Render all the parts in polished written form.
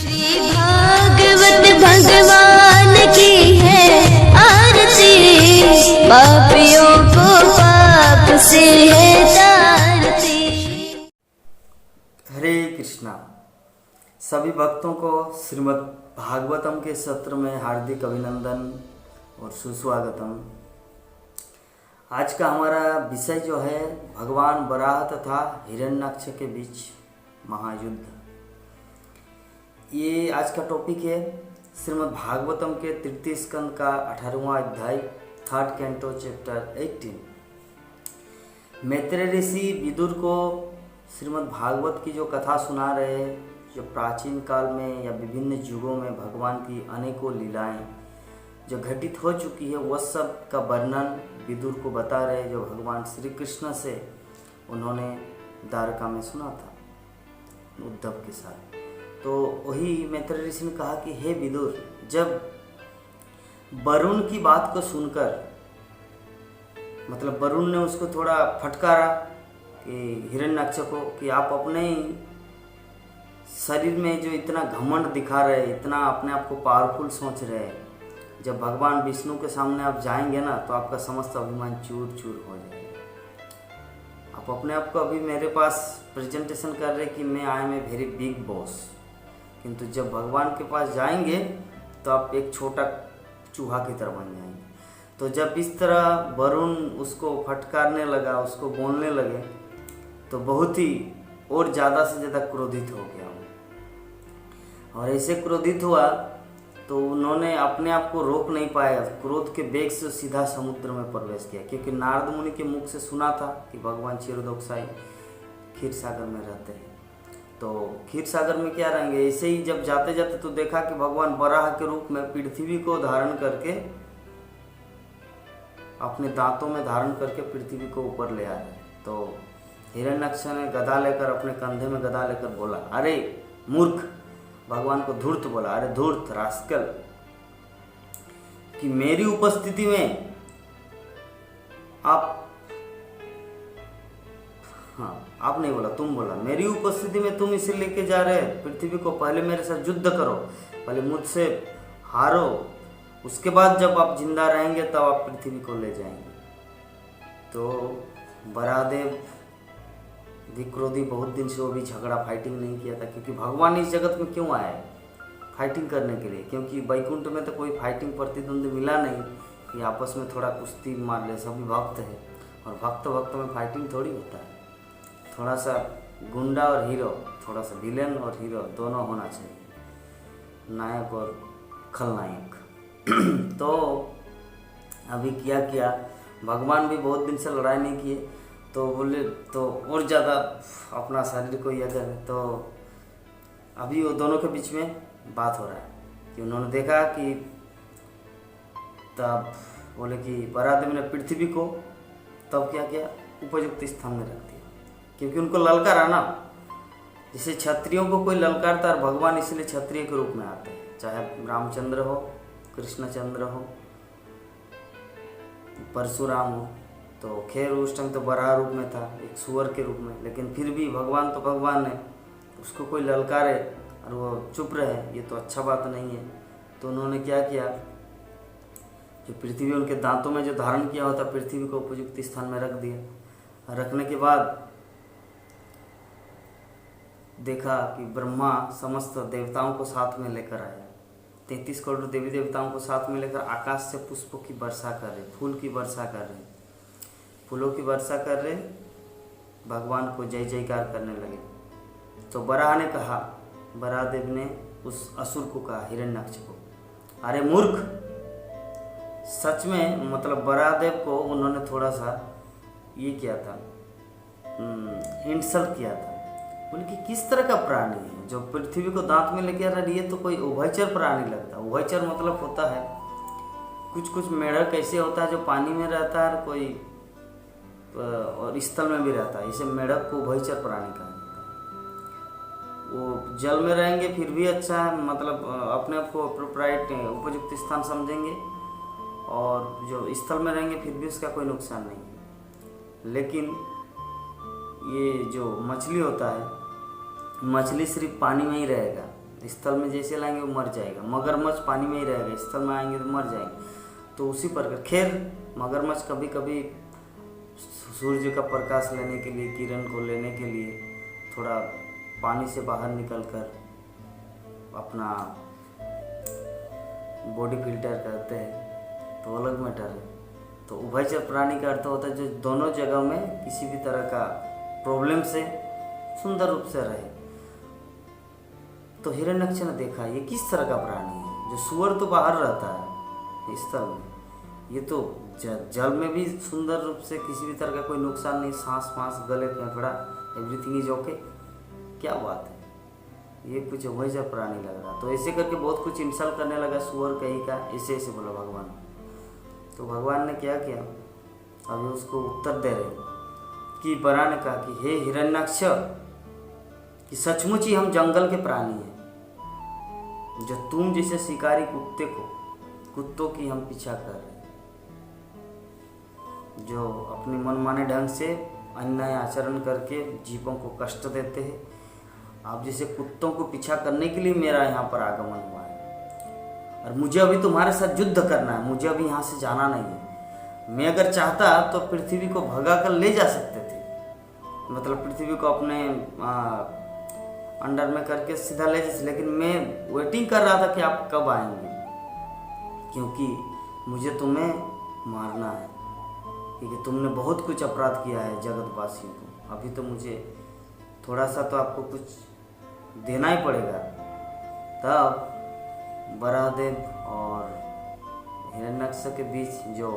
श्री भागवत भगवान की है आरती, पापियों को पाप से है तारती। हरे कृष्णा। सभी भक्तों को श्रीमद् भागवतम के सत्र में हार्दिक अभिनंदन और सुस्वागतम। आज का हमारा विषय जो है भगवान वराह तथा हिरण्याक्ष के बीच महायुद्ध। ये आज का टॉपिक है श्रीमद् भागवतम के तृतीय स्कंद का 18वां अध्याय, थर्ड कैंटो, चैप्टर 18। मैत्रेय ऋषि विदुर को श्रीमद् भागवत की जो कथा सुना रहे हैं, जो प्राचीन काल में या विभिन्न युगों में भगवान की अनेकों लीलाएं जो घटित हो चुकी है, वह सब का वर्णन विदुर को बता रहे, जो भगवान श्री कृष्ण से उन्होंने द्वारका में सुना था उद्धव के साथ। तो वही मैत्रेय ऋषि ने कहा कि हे विदुर, जब वरुण की बात को सुनकर, मतलब वरुण ने उसको थोड़ा फटकारा कि हिरण्याक्ष को, कि आप अपने शरीर में जो इतना घमंड दिखा रहे, इतना अपने आप को पावरफुल सोच रहे हैं, जब भगवान विष्णु के सामने आप जाएंगे ना तो आपका समस्त अभिमान चूर चूर हो जाएगा। आप अपने आप को अभी मेरे पास प्रेजेंटेशन कर रहे कि मैं I am a very big boss, किंतु जब भगवान के पास जाएंगे तो आप एक छोटा चूहा की तरह बन जाएंगे। तो जब इस तरह वरुण उसको फटकारने लगा, उसको बोलने लगे, तो बहुत ही और ज़्यादा से ज़्यादा क्रोधित हो गया। और ऐसे क्रोधित हुआ तो उन्होंने अपने आप को रोक नहीं पाया, क्रोध के वेग से सीधा समुद्र में प्रवेश किया, क्योंकि नारद मुनि के मुख से सुना था कि भगवान क्षीरोदोक्षाई क्षीर सागर में रहते हैं। तो क्षीर सागर में क्या रहेंगे, ऐसे ही जब जाते जाते तो देखा कि भगवान वराह के रूप में पृथ्वी को धारण करके, अपने दांतों में धारण करके पृथ्वी को ऊपर ले आ रहे। तो हिरण्याक्ष ने गदा लेकर, अपने कंधे में गदा लेकर बोला, अरे मूर्ख, भगवान को धूर्त बोला, अरे धूर्त रास्कल, कि मेरी उपस्थिति में आप नहीं बोला, तुम बोला, मेरी उपस्थिति में तुम इसे लेके जा रहे पृथ्वी को, पहले मेरे साथ युद्ध करो, पहले मुझसे हारो, उसके बाद जब आप जिंदा रहेंगे तब आप पृथ्वी को ले जाएंगे। तो वराहदेव विक्रोधी, बहुत दिन से वो भी झगड़ा फाइटिंग नहीं किया था, क्योंकि भगवान इस जगत में क्यों आए, फाइटिंग करने के लिए, क्योंकि वैकुंठ में तो कोई फाइटिंग प्रतिद्वंदी मिला नहीं कि आपस में थोड़ा कुश्ती मार ले, सभी भक्त है, और भक्त में फाइटिंग थोड़ी होता है। थोड़ा सा गुंडा और हीरो, थोड़ा सा विलेन और हीरो दोनों होना चाहिए, नायक और खलनायक। तो अभी क्या भगवान भी बहुत दिन से लड़ाई नहीं किए, तो बोले तो और ज़्यादा अपना शरीर को यह करें। तो अभी वो दोनों के बीच में बात हो रहा है कि उन्होंने देखा कि तब बोले कि वराहदेव ने पृथ्वी को तब क्या किया, उपयुक्त स्थान में रख दिया, क्योंकि उनको ललकारा ना, जैसे क्षत्रियों को कोई ललकारता है, भगवान इसलिए क्षत्रिय के रूप में आते हैं, चाहे रामचंद्र हो, कृष्णचंद्र हो, परशुराम हो। तो खैर उस टाइम तो वराह रूप में था, एक सुअर के रूप में, लेकिन फिर भी भगवान तो भगवान है, उसको कोई ललकारे और वो चुप रहे, ये तो अच्छा बात नहीं है। तो उन्होंने क्या किया, जो पृथ्वी उनके दांतों में जो धारण किया होता, पृथ्वी को उपयुक्त स्थान में रख दिया। रखने के बाद देखा कि ब्रह्मा समस्त देवताओं को साथ में लेकर आया, 33 करोड़ देवी देवताओं को साथ में लेकर आकाश से पुष्पों की वर्षा कर रहे, फूल की वर्षा कर रहे, फूलों की वर्षा कर रहे, भगवान को जय जयकार करने लगे। तो वराह ने कहा, वराहदेव ने उस असुर को कहा, हिरण्याक्ष को, अरे मूर्ख, सच में, मतलब वराहदेव को उन्होंने थोड़ा सा ये किया था, इंसल्ट किया था। बोले कि किस तरह का प्राणी है जो पृथ्वी को दांत में लेके आ रहा है, ये तो कोई उभयचर प्राणी लगता है। उभयचर मतलब होता है, कुछ मेढक ऐसे होता है जो पानी में रहता है, कोई और स्थल में भी रहता है, इसे मेढक को उभयचर प्राणी कहा जाता है। वो जल में रहेंगे फिर भी अच्छा है, मतलब अपने आप को अप्रोप्राइट उपयुक्त स्थान समझेंगे, और जो स्थल में रहेंगे फिर भी उसका कोई नुकसान नहीं है। लेकिन ये जो मछली होता है, मछली सिर्फ पानी में ही रहेगा, स्थल में जैसे लाएंगे वो मर जाएगा। मगरमच्छ पानी में ही रहेगा, स्थल में आएंगे तो मर जाएंगे। तो उसी प्रकार खैर मगरमच्छ कभी कभी सूर्य का प्रकाश लेने के लिए, किरण को लेने के लिए थोड़ा पानी से बाहर निकलकर अपना बॉडी फिल्टर करते हैं, तो अलग मैटर है। तो उभयचर प्राणी का अर्थ होता है जो दोनों जगह में किसी भी तरह का प्रॉब्लम से सुंदर रूप से रहे। तो हिरण्यक्ष ने देखा ये किस तरह का प्राणी है, जो सुअर तो बाहर रहता है स्थल में, ये तो जल में भी सुंदर रूप से किसी भी तरह का कोई नुकसान नहीं, सांस वांस गले फेफड़ा एवरीथिंग इज ओके, क्या बात है, ये कुछ उभयचर प्राणी लग रहा। तो ऐसे करके बहुत कुछ इंसल्ट करने लगा सुअर कहीं का, ऐसे ऐसे बोला भगवान। तो भगवान ने क्या किया, अभी उसको उत्तर दे रहे कि बरा ने कहा कि हे हिरण्याक्ष, कि सचमुच ही हम जंगल के प्राणी हैं, जो तुम जैसे शिकारी कुत्तों की हम पीछा कर रहे हैं, जो अपनी मनमाने ढंग से अन्याय आचरण करके जीवों को कष्ट देते हैं। आप जैसे कुत्तों को पीछा करने के लिए मेरा यहाँ पर आगमन हुआ है, और मुझे अभी तुम्हारे साथ युद्ध करना है, मुझे अभी यहाँ से जाना नहीं है। मैं अगर चाहता तो पृथ्वी को भगा कर ले जा सकते थे, मतलब पृथ्वी को अपने अंडर में करके सीधा ले जा, लेकिन मैं वेटिंग कर रहा था कि आप कब आएंगे, क्योंकि मुझे तुम्हें मारना है, क्योंकि तुमने बहुत कुछ अपराध किया है जगतवासियों को। अभी तो मुझे थोड़ा सा तो आपको कुछ देना ही पड़ेगा। तब बराहदेव और हिरण्याक्ष के बीच जो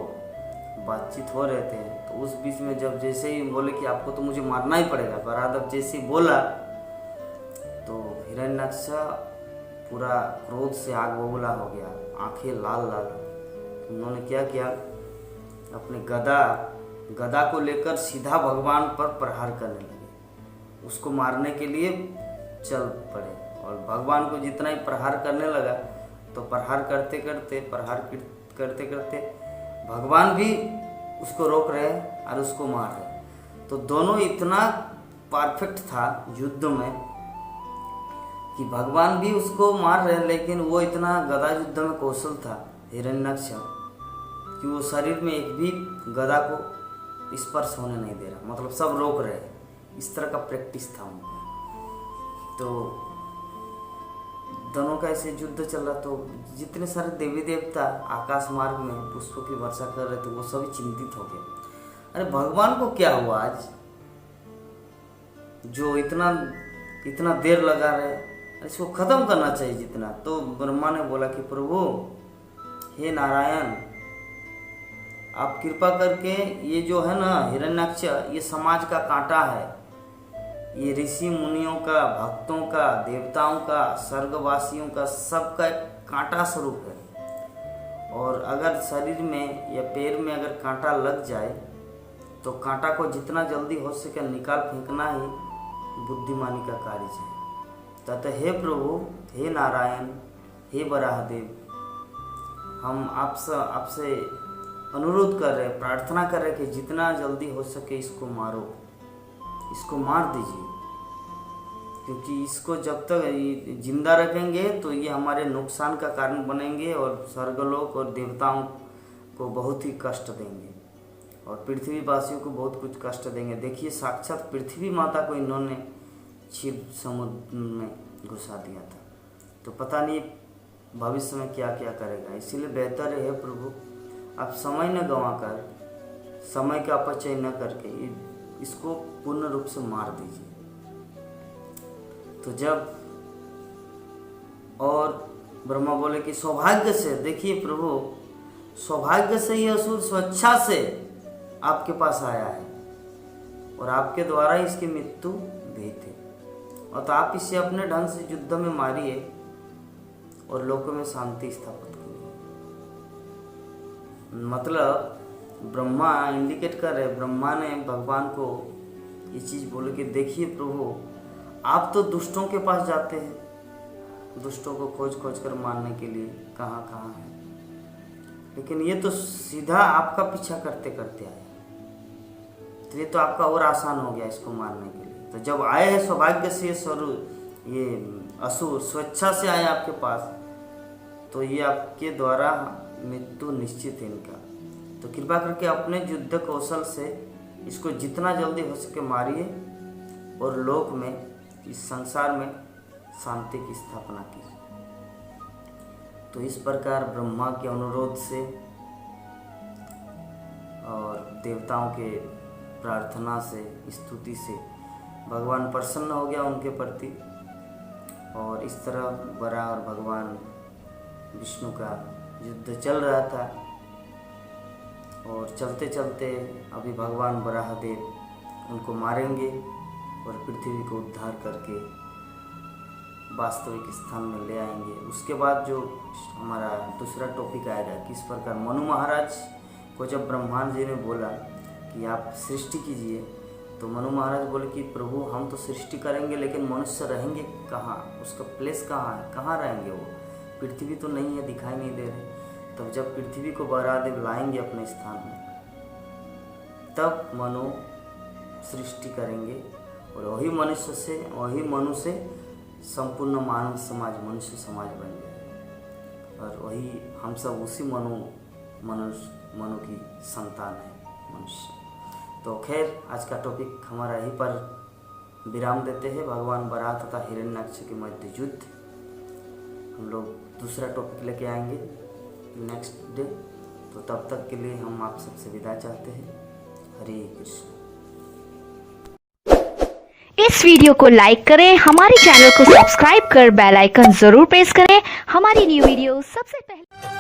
बातचीत हो रहे थे, तो उस बीच में जब जैसे ही बोले कि आपको तो मुझे मारना ही पड़ेगा, बराहदेव जैसे ही बोला तो हिरण्याक्ष पूरा क्रोध से आग बबूला हो गया, आंखें लाल लाल। उन्होंने क्या किया, अपने गदा को लेकर सीधा भगवान पर प्रहार करने लगे, उसको मारने के लिए चल पड़े। और भगवान को जितना ही प्रहार करने लगा, तो प्रहार करते करते भगवान भी उसको रोक रहे और उसको मार रहे। तो दोनों इतना परफेक्ट था युद्ध में कि भगवान भी उसको मार रहे, लेकिन वो इतना गदा युद्ध में कौशल था हिरण्याक्ष कि वो शरीर में एक भी गदा को स्पर्श होने नहीं दे रहा, मतलब सब रोक रहे। इस तरह का प्रैक्टिस था उनका। तो दोनों का ऐसे युद्ध चल रहा, तो जितने सारे देवी देवता आकाश मार्ग में पुष्पों की वर्षा कर रहे थे, वो सभी चिंतित हो गए। अरे भगवान को क्या हुआ आज, जो इतना देर लगा रहे, इसको खत्म करना चाहिए जितना। तो ब्रह्मा ने बोला कि प्रभु हे नारायण, आप कृपा करके ये जो है ना हिरण्याक्ष, ये समाज का कांटा है, ये ऋषि मुनियों का, भक्तों का, देवताओं का, स्वर्गवासियों का, सबका एक कांटा स्वरूप है। और अगर शरीर में या पैर में अगर कांटा लग जाए तो कांटा को जितना जल्दी हो सके निकाल फेंकना ही बुद्धिमानी का कार्य है। तथा हे प्रभु, हे नारायण, हे बराहदेव, हम आपसे अनुरोध कर रहे, प्रार्थना कर रहे कि जितना जल्दी हो सके इसको मारो, इसको मार दीजिए, क्योंकि इसको जब तक जिंदा रखेंगे तो ये हमारे नुकसान का कारण बनेंगे और स्वर्गलोक और देवताओं को बहुत ही कष्ट देंगे और पृथ्वीवासियों को बहुत कुछ कष्ट देंगे। देखिए साक्षात पृथ्वी माता को इन्होंने क्षीर समुद्र में घुसा दिया था, तो पता नहीं भविष्य में क्या क्या करेगा। इसीलिए बेहतर है प्रभु, आप समय न गंवाकर, समय का अपचय न करके इसको पूर्ण रूप से मार दीजिए। तो जब और ब्रह्मा बोले कि सौभाग्य से, देखिए प्रभु, सौभाग्य से ये असुर स्वेच्छा से आपके पास आया है और आपके द्वारा इसकी मृत्यु भी थी, और तो आप इसे अपने ढंग से युद्ध में मारिए और लोकों में शांति स्थापित करिए। मतलब ब्रह्मा इंडिकेट कर रहे, ब्रह्मा ने भगवान को ये चीज़ बोले कि देखिए प्रभु, आप तो दुष्टों के पास जाते हैं, दुष्टों को खोज कर मारने के लिए कहाँ कहाँ है, लेकिन ये तो सीधा आपका पीछा करते करते आए, तो ये तो आपका और आसान हो गया इसको मारने के लिए। तो जब आए हैं सौभाग्य से ये असुर स्वेच्छा से आए आपके पास, तो ये आपके द्वारा मृत्यु निश्चित है इनका। तो कृपा करके अपने युद्ध कौशल से इसको जितना जल्दी हो सके मारिए और लोक में, इस संसार में शांति की स्थापना कीजिए। तो इस प्रकार ब्रह्मा के अनुरोध से और देवताओं के प्रार्थना से, स्तुति से भगवान प्रसन्न हो गया उनके प्रति, और इस तरह बरा और भगवान विष्णु का युद्ध चल रहा था। और चलते चलते अभी भगवान वराहदेव उनको मारेंगे और पृथ्वी को उद्धार करके वास्तविक स्थान में ले आएंगे। उसके बाद जो हमारा दूसरा टॉपिक आएगा, किस प्रकार मनु महाराज को जब ब्रह्मा जी ने बोला कि आप सृष्टि कीजिए, तो मनु महाराज बोले कि प्रभु हम तो सृष्टि करेंगे लेकिन मनुष्य रहेंगे कहाँ, उसका प्लेस कहाँ है, कहाँ रहेंगे वो, पृथ्वी तो नहीं है, दिखाई नहीं दे रहे। तब जब पृथ्वी को वराहदेव लाएंगे अपने स्थान में, तब मनु सृष्टि करेंगे और वही मनु से संपूर्ण मानव समाज, मनुष्य समाज बन जाए। और वही हम सब उसी मनु की संतान है, मनुष्य। तो खैर आज का टॉपिक हमारा यहीं पर विराम देते हैं। भगवान वराह तथा हिरण्याक्ष के मध्य युद्ध, हम लोग दूसरा टॉपिक लेके आएंगे नेक्स्ट डे। तो तब तक के लिए हम आप सबसे विदा चाहते हैं। हरे कृष्ण। इस वीडियो को लाइक करें, हमारे चैनल को सब्सक्राइब कर बेल आइकन जरूर प्रेस करें हमारी न्यू वीडियो सबसे पहले